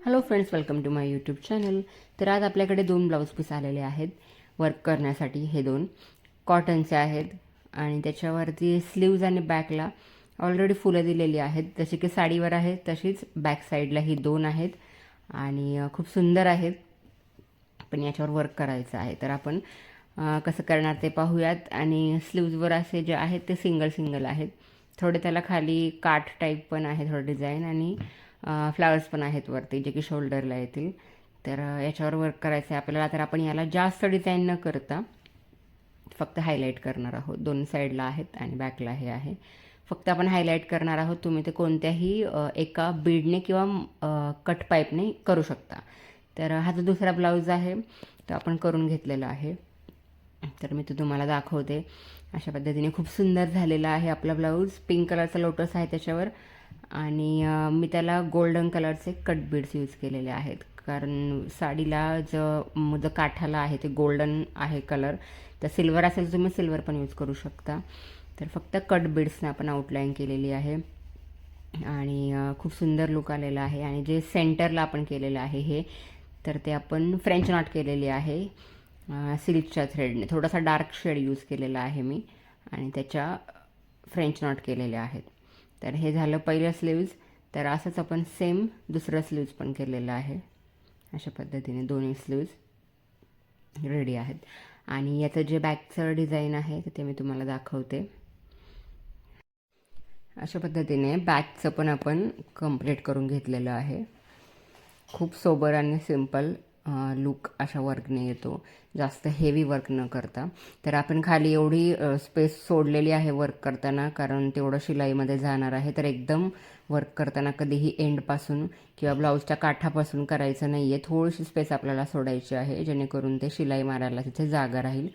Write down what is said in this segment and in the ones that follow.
Hello friends, welcome to my YouTube channel. तर आज आपल्याकडे 2 ब्लाऊज पीस आलेले आहेत वर्क करण्यासाठी. हे 2 कॉटनचे आहेत आणि त्याच्यावरती स्लीव्ज आणि बॅकला ऑलरेडी फुलं दिलेली आहेत. जशी की साडीवर आहे तशीच बॅक साईडला ही 2 आहेत आणि खूप सुंदर आहेत. पण याच्यावर वर्क करायचं आहे, तर आपण कसं करणार ते पाहूयात. आणि स्लीव्जवर असे जे आहेत ते सिंगल सिंगल आहेत. थोडे त्याला खाली काठ टाईप पण आहे, थोडं डिझाईन, आणि फ्लावर्स पण आहेत वरती जे की शोल्डरला येतील. तर याच्यावर वर्क करायचं आहे आपल्याला. तर आपण याला जास्त डिझाईन न करता फक्त हायलाईट करणार आहोत. 2 साईडला आहेत आणि बॅकला हे आहे. फक्त आपण हायलाईट करणार आहोत. तुम्ही ते कोणत्याही एका बीडने किंवा कट पाईपने करू शकता. तर हा जो दुसरा ब्लाऊज आहे तो आपण करून घेतलेला आहे. तर मी तो तुम्हाला दाखवते. अशा पद्धतीने खूप सुंदर झालेला आहे आपला ब्लाऊज. पिंक कलरचा लोटस आहे त्याच्यावर आणि मी त्याला गोल्डन कलरचे कट बीड्स यूज केलेले आहेत, कारण साडीला जो काठाला आहे ते गोल्डन आहे कलर. तर सिल्वर असेल तर तुम्ही सिल्वर पण यूज करू शकता. तर फक्त कट बीड्सने आपण आउटलाईन केलेली आहे आणि खूप सुंदर लुक आलेला आहे. आणि जे सेंटरला आपण केलेलं आहे हे, तर ते आपण फ्रेंच नॉट केलेली आहे सिल्कच्या थ्रेडने. थोडासा डार्क शेड यूज केलेला आहे मी आणि त्याच्या फ्रेंच नॉट केलेले आहेत. तर हे झालं पहिलं स्लीव्ज. तर असंच आपण सेम दुसरं स्लीव्ज पण केलेलं आहे. अशा पद्धतीने दोन्ही स्लीव्ज रेडी आहेत. आणि याचं जे बॅकचं डिझाईन आहे ते मी तुम्हाला दाखवते. अशा पद्धतीने बॅकचं पण आपण कंप्लीट करून घेतलेलं आहे. खूप सोबर आणि सिंपल लुक अशा वर्कने येतो, जास्त हेवी वर्क न करता. तर आपण खाली एवढी स्पेस सोडलेली आहे वर्क करताना, कारण तेवढं शिलाईमध्ये जाणार आहे. तर एकदम वर्क करताना कधीही एंडपासून किंवा ब्लाऊजच्या काठापासून करायचं नाही आहे. थोडीशी स्पेस आपल्याला सोडायची आहे, जेणेकरून ते शिलाई मारायला तिथे जागा राहील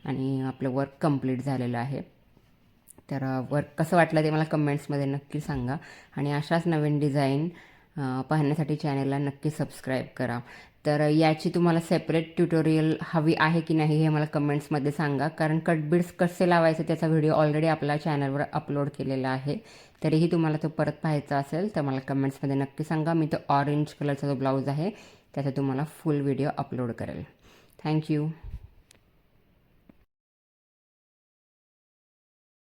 आणि आपलं वर्क कंप्लीट झालेलं आहे. तर वर्क कसं वाटलं ते मला कमेंट्समध्ये नक्की सांगा. आणि अशाच नवीन डिझाईन पाहण्यासाठी चॅनलला नक्की सबस्क्राईब करा. तर याची तुम्हाला सेपरेट ट्युटोरियल हवी आहे की नाही हे मला कमेंट्समध्ये सांगा, कारण कटबीड्स कसे लावायचे त्याचा व्हिडिओ ऑलरेडी आपल्या चॅनलवर अपलोड केलेला आहे. तरीही तुम्हाला तो परत पाहायचा असेल तर मला कमेंट्समध्ये नक्की सांगा. मी तो ऑरेंज कलरचा जो ब्लाऊज आहे त्याचा तुम्हाला फुल व्हिडिओ अपलोड करेल. थँक्यू.